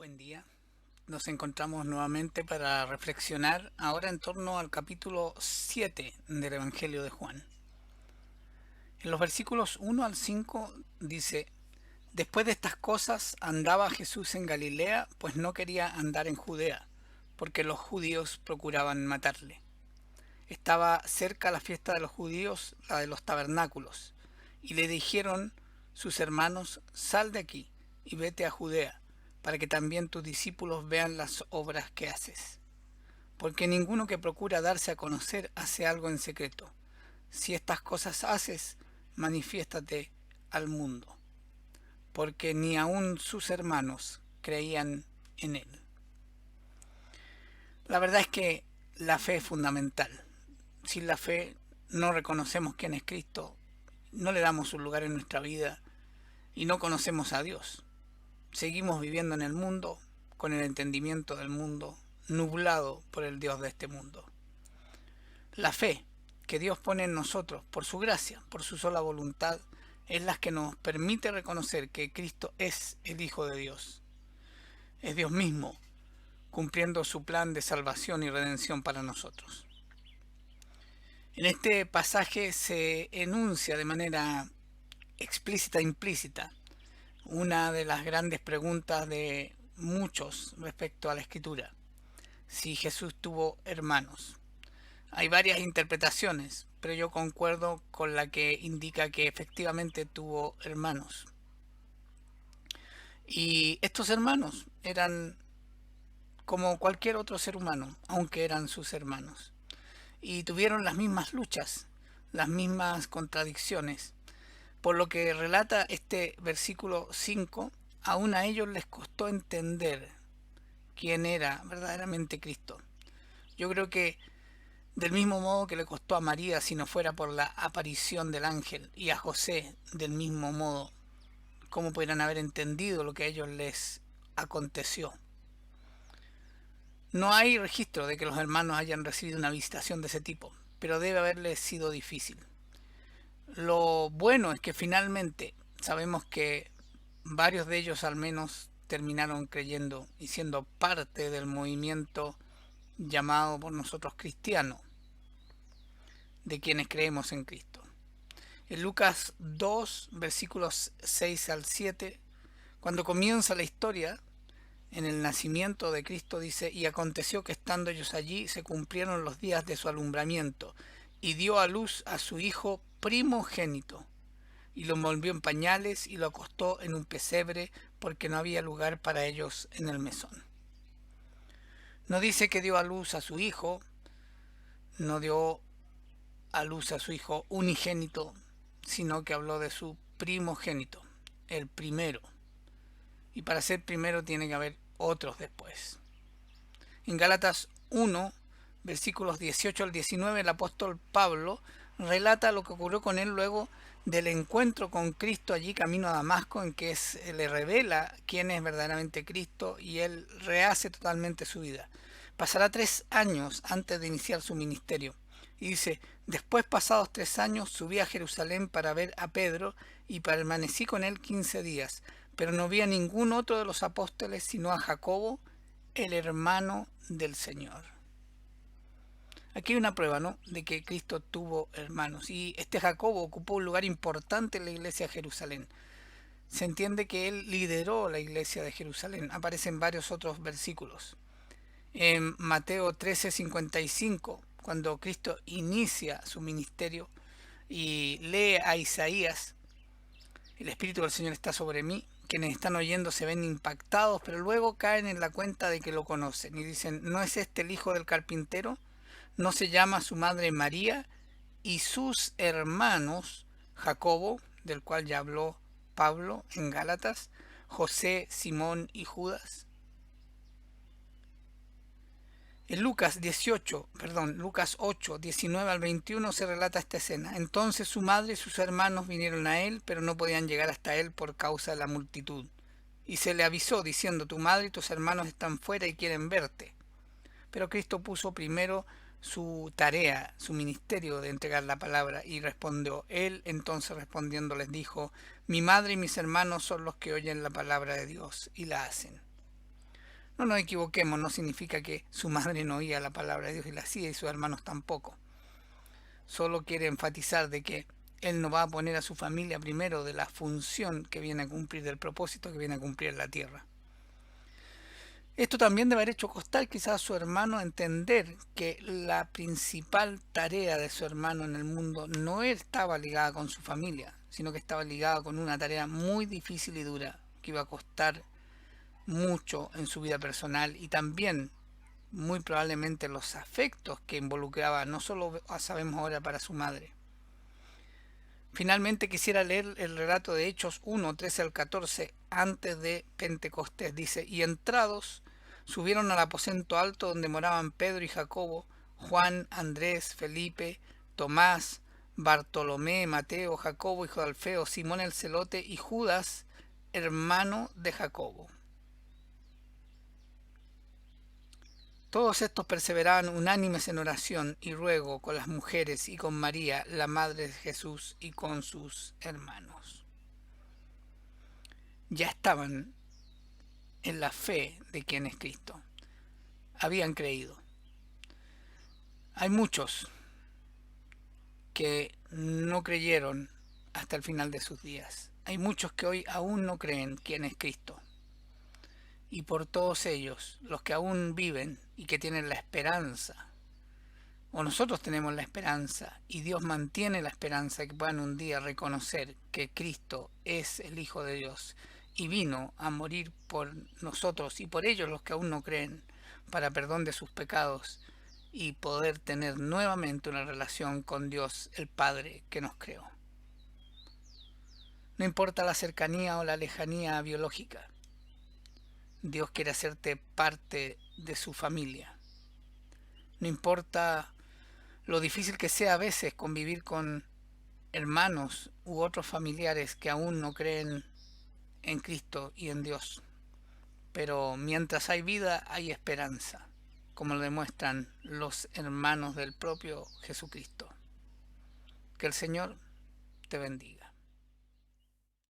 Buen día. Nos encontramos nuevamente para reflexionar ahora en torno al capítulo 7 del Evangelio de Juan. En los versículos 1 al 5 dice: Después de estas cosas andaba Jesús en Galilea, pues no quería andar en Judea, porque los judíos procuraban matarle. Estaba cerca la fiesta de los judíos, la de los tabernáculos, y le dijeron sus hermanos: Sal de aquí y vete a Judea, para que también tus discípulos vean las obras que haces. Porque ninguno que procura darse a conocer hace algo en secreto. Si estas cosas haces, manifiéstate al mundo. Porque ni aun sus hermanos creían en él. La verdad es que la fe es fundamental. Sin la fe no reconocemos quién es Cristo, no le damos un lugar en nuestra vida y no conocemos a Dios. Seguimos viviendo en el mundo, con el entendimiento del mundo, nublado por el Dios de este mundo. La fe que Dios pone en nosotros, por su gracia, por su sola voluntad, es la que nos permite reconocer que Cristo es el Hijo de Dios. Es Dios mismo, cumpliendo su plan de salvación y redención para nosotros. En este pasaje se enuncia de manera explícita e implícita una de las grandes preguntas de muchos respecto a la Escritura: si Jesús tuvo hermanos. Hay varias interpretaciones, pero yo concuerdo con la que indica que efectivamente tuvo hermanos. Y estos hermanos eran como cualquier otro ser humano, aunque eran sus hermanos. Y tuvieron las mismas luchas, las mismas contradicciones. Por lo que relata este versículo 5, aún a ellos les costó entender quién era verdaderamente Cristo. Yo creo que del mismo modo que le costó a María si no fuera por la aparición del ángel, y a José del mismo modo, cómo podrían haber entendido lo que a ellos les aconteció. No hay registro de que los hermanos hayan recibido una visitación de ese tipo, pero debe haberles sido difícil. Lo bueno es que finalmente sabemos que varios de ellos al menos terminaron creyendo y siendo parte del movimiento llamado por nosotros cristiano, de quienes creemos en Cristo. En Lucas 2, versículos 6 al 7, cuando comienza la historia, en el nacimiento de Cristo dice: y aconteció que estando ellos allí se cumplieron los días de su alumbramiento, y dio a luz a su hijo primogénito, y lo envolvió en pañales y lo acostó en un pesebre, porque no había lugar para ellos en el mesón. No dice que dio a luz a su hijo, no dio a luz a su hijo unigénito, sino que habló de su primogénito, el primero. Y para ser primero tiene que haber otros después. En Gálatas 1, versículos 18 al 19, el apóstol Pablo relata lo que ocurrió con él luego del encuentro con Cristo allí camino a Damasco, en que le revela quién es verdaderamente Cristo y él rehace totalmente su vida. Pasará 3 años antes de iniciar su ministerio. Y dice: después, pasados 3 años, subí a Jerusalén para ver a Pedro y permanecí con él 15 días, pero no vi a ningún otro de los apóstoles sino a Jacobo, el hermano del Señor. Aquí hay una prueba, ¿no?, de que Cristo tuvo hermanos, y este Jacobo ocupó un lugar importante en la iglesia de Jerusalén. Se entiende que él lideró la iglesia de Jerusalén. Aparecen varios otros versículos. En Mateo 13:55, cuando Cristo inicia su ministerio y lee a Isaías: el Espíritu del Señor está sobre mí. Quienes están oyendo se ven impactados, pero luego caen en la cuenta de que lo conocen y dicen: ¿no es este el hijo del carpintero? ¿No se llama su madre María y sus hermanos Jacobo, del cual ya habló Pablo en Gálatas, José, Simón y Judas? En Lucas 8, 19 al 21 se relata esta escena. Entonces su madre y sus hermanos vinieron a él, pero no podían llegar hasta él por causa de la multitud. Y se le avisó diciendo: tu madre y tus hermanos están fuera y quieren verte. Pero Cristo puso primero su tarea, su ministerio de entregar la palabra, y respondió. Él entonces respondiendo les dijo: mi madre y mis hermanos son los que oyen la palabra de Dios y la hacen. No nos equivoquemos, no significa que su madre no oía la palabra de Dios y la hacía y sus hermanos tampoco. Solo quiere enfatizar de que él no va a poner a su familia primero de la función que viene a cumplir, del propósito que viene a cumplir en la tierra. Esto también debe haber hecho costar quizás a su hermano entender que la principal tarea de su hermano en el mundo no estaba ligada con su familia, sino que estaba ligada con una tarea muy difícil y dura que iba a costar mucho en su vida personal y también muy probablemente los afectos que involucraba, no solo sabemos ahora para su madre. Finalmente quisiera leer el relato de Hechos 1, 13 al 14, antes de Pentecostés. Dice, y entrados, subieron al aposento alto donde moraban Pedro y Jacobo, Juan, Andrés, Felipe, Tomás, Bartolomé, Mateo, Jacobo, hijo de Alfeo, Simón el celote y Judas, hermano de Jacobo. Todos estos perseveraban unánimes en oración y ruego con las mujeres y con María, la madre de Jesús, y con sus hermanos. Ya estaban en la fe de quien es Cristo. Habían creído. Hay muchos que no creyeron hasta el final de sus días. Hay muchos que hoy aún no creen quién es Cristo. Y por todos ellos, los que aún viven y que tienen la esperanza, o nosotros tenemos la esperanza y Dios mantiene la esperanza de que puedan un día reconocer que Cristo es el Hijo de Dios y vino a morir por nosotros y por ellos los que aún no creen para perdón de sus pecados y poder tener nuevamente una relación con Dios el Padre que nos creó. No importa la cercanía o la lejanía biológica, Dios quiere hacerte parte de su familia. No importa lo difícil que sea a veces convivir con hermanos u otros familiares que aún no creen en Cristo y en Dios. Pero mientras hay vida, hay esperanza, como lo demuestran los hermanos del propio Jesucristo. Que el Señor te bendiga.